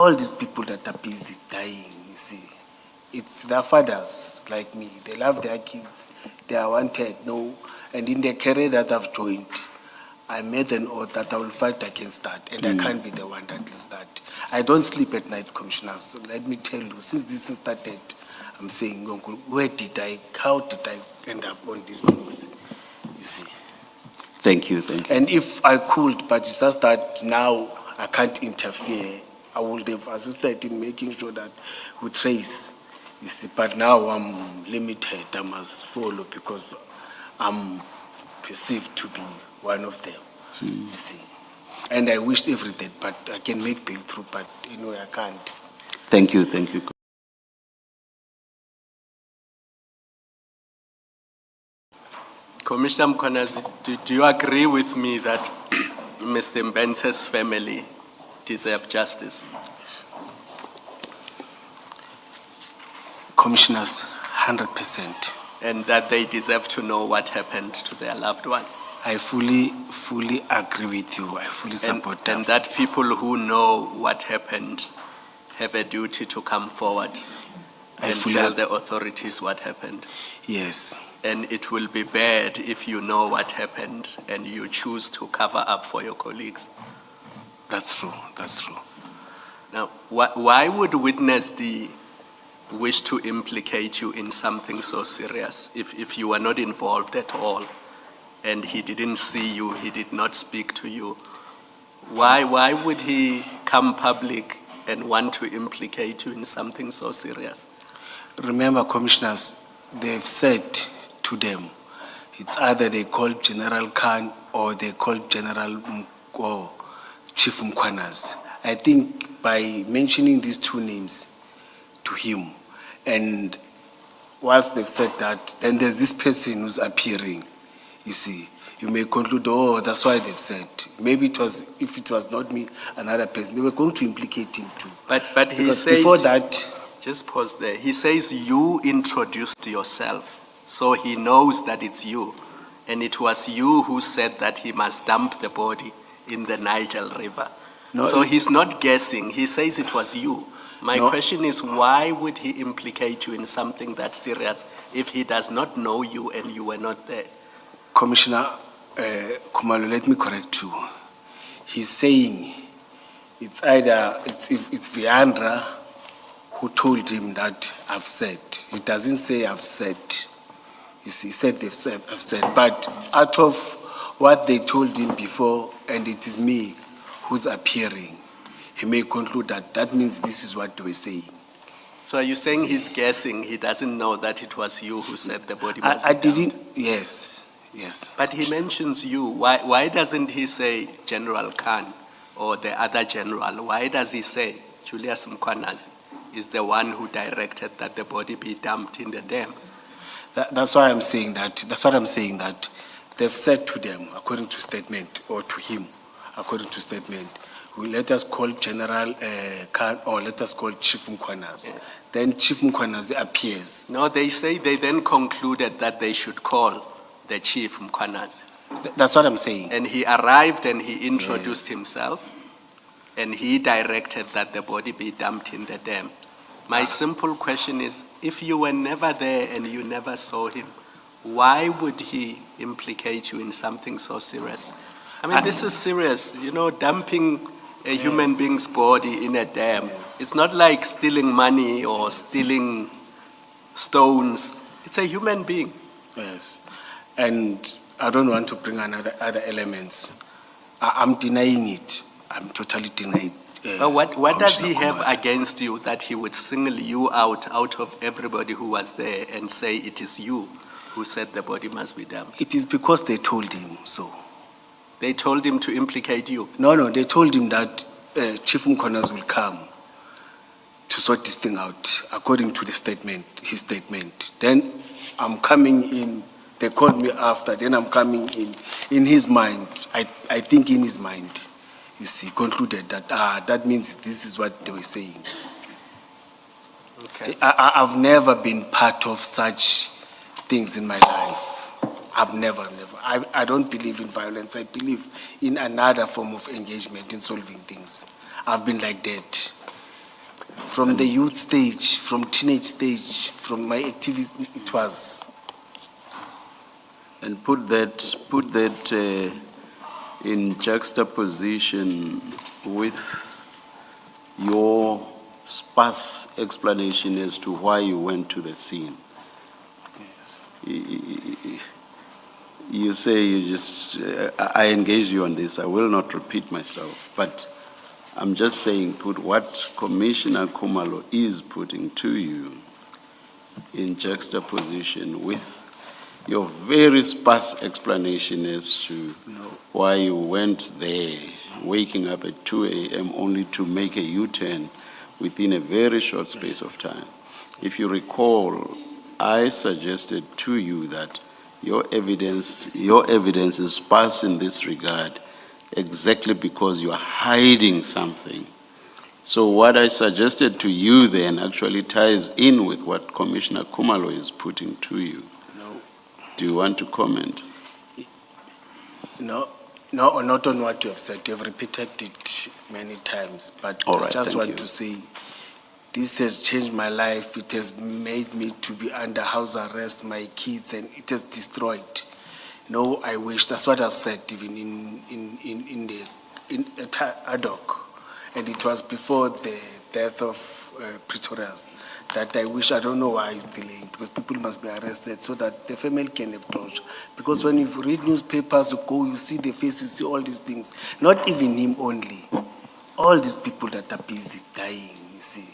All these people that are busy dying, you see, it's their fathers like me. They love their kids. They are wanted, no. And in the career that I've joined, I made an oath that I will fight against that, and I can't be the one that does that. I don't sleep at night, Commissioners. So let me tell you, since this started, I'm saying, Uncle, how did I end up on these things? You see. Thank you. And if I could, but it's just that now I can't interfere, I would have assisted in making sure that we trace. You see, but now I'm limited. I must follow because I'm perceived to be one of them. You see, and I wished every day, but I can make breakthrough, but I can't. Thank you. Commissioner Mkhwanazi, do you agree with me that Mr. Mbense's family deserve justice? Commissioners, 100%. And that they deserve to know what happened to their loved one? I fully agree with you. I fully support that. And that people who know what happened have a duty to come forward and tell the authorities what happened. Yes. And it will be bad if you know what happened and you choose to cover up for your colleagues. That's true. Now, why would witness D wish to implicate you in something so serious if you were not involved at all and he didn't see you, he did not speak to you? Why would he come public and want to implicate you in something so serious? Remember, Commissioners, they've said to them, it's either they call General Khan or they call or Chief Mkhwanazi. I think by mentioning these two names to him, and whilst they've said that, then there's this person who's appearing, you see. You may conclude, oh, that's why they've said. Maybe if it was not me, another person, they were going to implicate him too. But he says, before that, just pause there. He says you introduced yourself, so he knows that it's you. And it was you who said that he must dump the body in the Niger River. No, so he's not guessing. He says it was you. My question is, why would he implicate you in something that serious if he does not know you and you were not there? Commissioner Khumalo, let me correct you. He's saying it's Viandra who told him that I've said. He doesn't say I've said. You see, he said I've said. But out of what they told him before, and it is me who's appearing, he may conclude that means this is what they were saying. So are you saying he's guessing? He doesn't know that it was you who said the body must I be dumped? didn't, yes. But he mentions you. Why doesn't he say General Khan or the other general? Why does he say Julius Mkhwanazi is the one who directed that the body be dumped in the dam? That's why I'm saying that. That's what I'm saying, that they've said to them, according to statement, or to him, according to statement, let us call General Khan or let us call Chief Mkhwanazi. Yeah. Then Chief Mkhwanazi appears. No, they say they then concluded that they should call the Chief Mkhwanazi. That's what I'm saying. And he arrived and he introduced himself and he directed that the body be dumped in the dam. My simple question is, if you were never there and you never saw him, why would he implicate you in something so serious? I mean, this is serious, dumping a human being's body in a dam. It's not like stealing money or stealing stones. It's a human being. Yes. And I don't want to bring other elements. I'm denying it. I'm totally denying it. But what does he have against you that he would single you out of everybody who was there and say it is you who said the body must be dumped? It is because they told him so. They told him to implicate you? No, they told him that Chief Mkhwanazi will come to sort this thing out, according to his statement. Then I'm coming in, they called me after, then I'm coming in. In his mind, I think in his mind, you see, concluded that that means this is what they were saying. Okay. I've never been part of such things in my life. I've never. I don't believe in violence. I believe in another form of engagement in solving things. I've been like that. From the youth stage, from teenage stage, from my activism, it was. And put that in juxtaposition with your sparse explanation as to why you went to the scene. Yes. You say you just, I engage you on this, I will not repeat myself, but I'm just saying put what Commissioner Khumalo is putting to you in juxtaposition with your very sparse explanation as to why you went there, waking up at 2 a.m. only to make a U-turn within a very short space of time. If you recall, I suggested to you that your evidence is sparse in this regard exactly because you are hiding something. So what I suggested to you then actually ties in with what Commissioner Khumalo is putting to you. Do you want to comment? No, not on what you have said. You have repeated it many times, but All right, I just thank want you. to say this has changed my life. It has made me to be under house arrest, my kids, and it has destroyed. No, I wish. That's what I've said even in ad hoc, and it was before the death of Pretorius. That I wish, I don't know why it's delaying, because people must be arrested so that the family can have closure. Because when you read newspapers, you see the face, you see all these things. Not even him only. All these people that are busy dying, you see.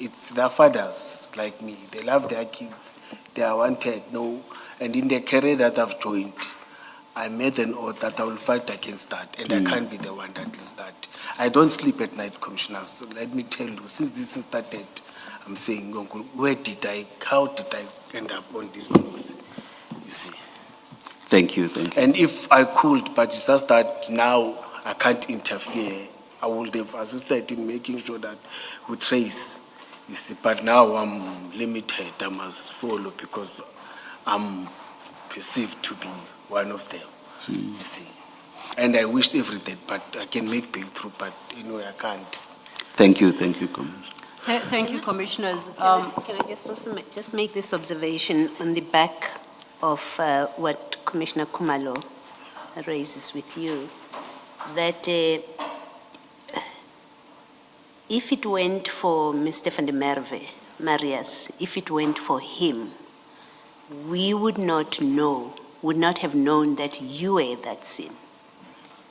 It's their fathers, like me. They love their kids. They are wanted, no. And in the career that I've joined, I made an oath that I will fight against that, and I can't be the one that does that. I don't sleep at night, Commissioner. So let me tell you, since this started, I'm saying, Uncle, how did I end up on these things? You see. Thank you, thank you. And if I could, but it's just that now I can't interfere, I would have assisted in making sure that we trace. You see, but now I'm limited. I must follow because I'm perceived to be one of them. You see. And I wished every day, but I can make breakthrough, but I can't. Thank you, Commissioner. Thank you, Commissioners. Can I just also make this observation on the back of what Commissioner Khumalo raises with you, that if it went for Mr. van der Merwe, Marius, if it went for him, we would not have known that you were at that scene,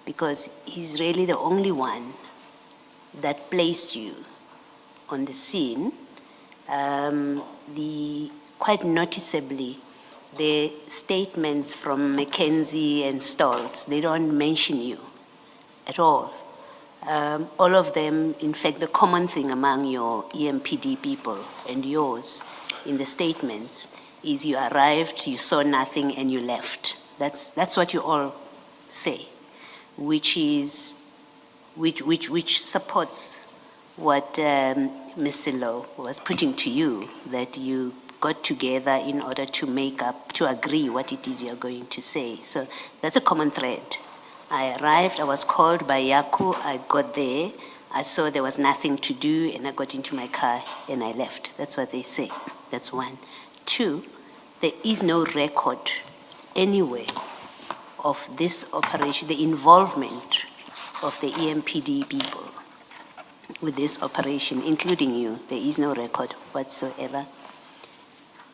because he's really the only one that placed you on the scene. Quite noticeably, the statements from Mackenzie and Stoltz, they don't mention you at all. All of them, in fact, the common thing among your EMPD people and yours in the statements is you arrived, you saw nothing, and you left. That's what you all say, which supports what Ms. Silo was putting to you, that you got together in order to agree what it is you're going to say. So that's a common thread. I arrived, I was called by Yaku, I got there, I saw there was nothing to do, and I got into my car and I left. That's what they say. That's one. Two, there is no record anywhere of this operation, the involvement of the EMPD people with this operation, including you. There is no record whatsoever.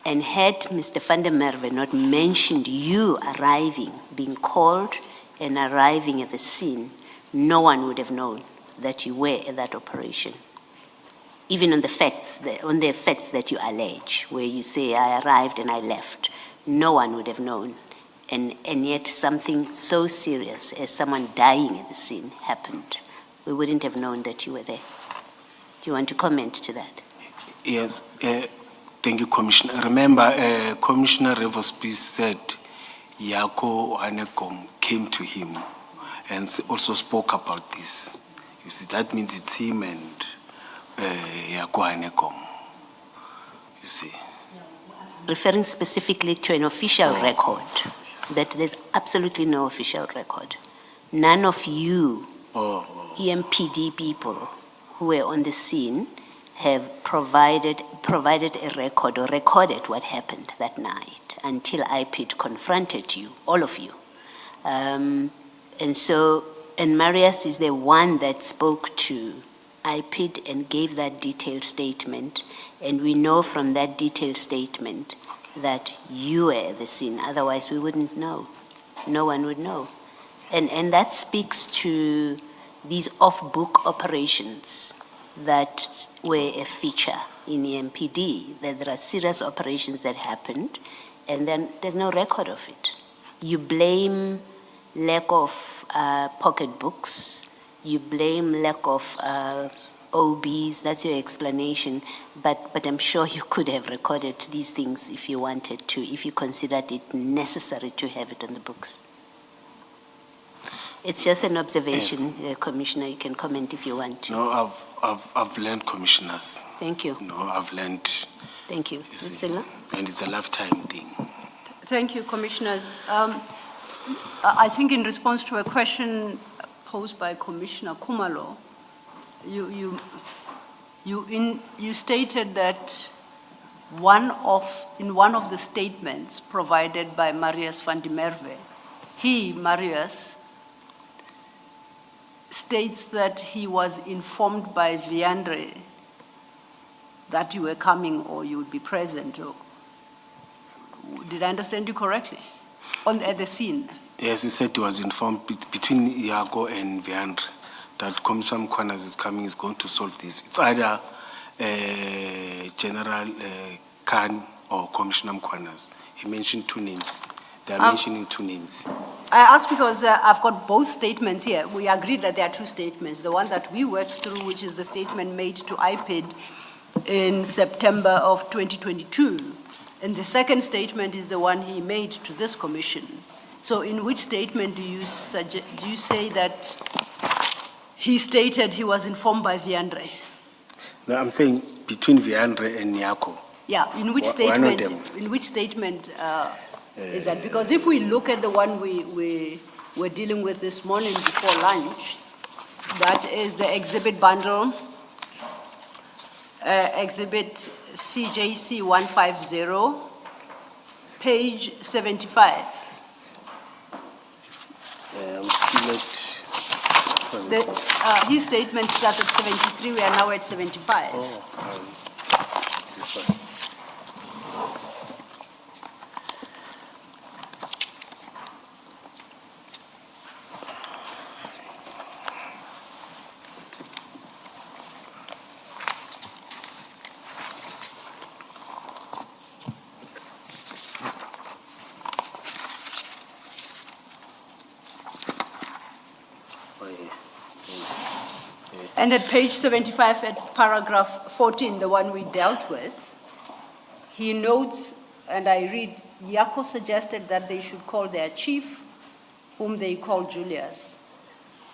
And had Mr. van der Merwe not mentioned you arriving, being called and arriving at the scene, no one would have known that you were at that operation. Even on the facts that you allege, where you say, I arrived and I left, no one would have known. And yet something so serious as someone dying at the scene happened. We wouldn't have known that you were there. Do you want to comment to that? Yes, thank you, Commissioner. Remember, Commissioner Revospi said Yako Hanekom came to him and also spoke about this. You see, that means it's him and Yako Hanekom. You see. Referring specifically to an official record, that there's absolutely no official record. None of you EMPD people who were on the scene have provided a record or recorded what happened that night until IPID confronted you, all of you. And Marius is the one that spoke to IPID and gave that detailed statement. And we know from that detailed statement that you were at the scene. Otherwise, we wouldn't know. No one would know. And that speaks to these off-book operations that were a feature in the MPD, that there are serious operations that happened, and then there's no record of it. You blame lack of pocketbooks, you blame lack of OBs, that's your explanation, but I'm sure you could have recorded these things if you wanted to, if you considered it necessary to have it on the books. It's just an observation, Commissioner, you can comment if you want to. No, I've learned, commissioners. Thank you. No, I've learned. Thank you. You see, Priscilla? and it's a lifetime thing. Thank you, Commissioners. I think in response to a question posed by Commissioner Khumalo, you stated that in one of the statements provided by Marius van der Merwe, Marius, states that he was informed by Viandre that you were coming or you would be present. Did I understand you correctly? At the scene? Yes, he said he was informed between Iago and Viandre that Commissioner Mkhwanazi is coming, is going to solve this. It's either General Khan or Commissioner Mkhwanazi. He mentioned two names. They are mentioning two names. I ask because I've got both statements here. We agreed that there are two statements. The one that we worked through, which is the statement made to IPID in September of 2022. And the second statement is the one he made to this commission. So in which statement do you say that he stated he was informed by Viandre? No, I'm saying between Viandre and Nyako. Yeah, in which statement? In which statement is that? Because if we look at the one we were dealing with this morning before lunch, that is the exhibit bundle, exhibit CJC 150, page 75. I'm still at... His statement started at 73, we are now at 75. This one. And at page 75, at paragraph 14, the one we dealt with, he notes, and I read, Yako suggested that they should call their chief, whom they called Julius.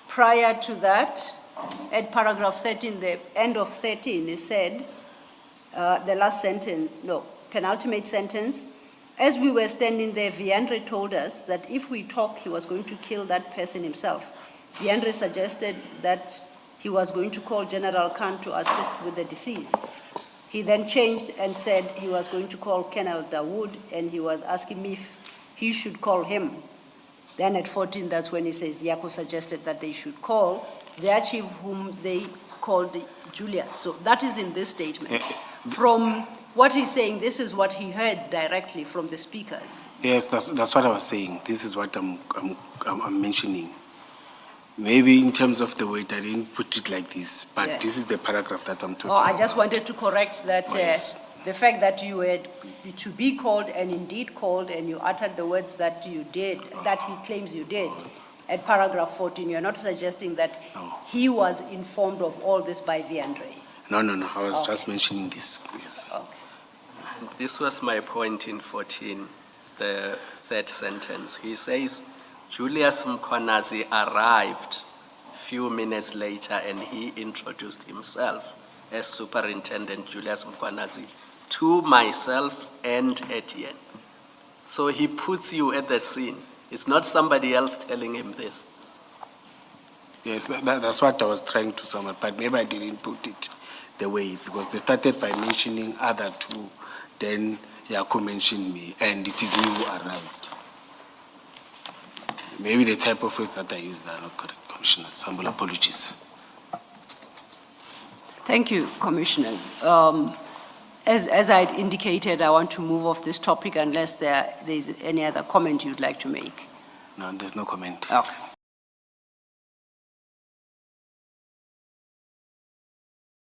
Prior to that, at paragraph 13, the end of 13, he said, the last sentence, no, penultimate sentence, as we were standing there, Viandre told us that if we talk, he was going to kill that person himself. Viandre suggested that he was going to call General Khan to assist with the deceased. He then changed and said he was going to call Colonel Dawood, and he was asking me if he should call him. Then at 14, that's when he says Yako suggested that they should call their chief, whom they called Julius. So that is in this statement. From what he's saying, this is what he heard directly from the speakers. Yes, that's what I was saying. This is what I'm mentioning. Maybe in terms of the weight, I didn't put it like this, but Yes. This is the paragraph that I'm talking Oh, I about. just wanted to correct that Yes. the fact that you were to be called and indeed called and you uttered the words that you did, that he claims you did, at paragraph 14, you're not suggesting that he was informed of all this by Viandre. No, I was just mentioning this. Yes. Okay. This was my point in 14, the third sentence. He says, Julius Mkhwanazi arrived few minutes later and he introduced himself as Superintendent Julius Mkhwanazi to myself and Etienne. So he puts you at the scene. It's not somebody else telling him this. Yes, that's what I was trying to sum up, but maybe I didn't put it the way, because they started by mentioning other two, then Yako mentioned me, and it is me who arrived. Maybe the type of words that I used are not correct, Commissioners. Humble apologies. Thank you, Commissioners. As I indicated, I want to move off this topic unless there's any other comment you'd like to make. No, there's no comment. Okay.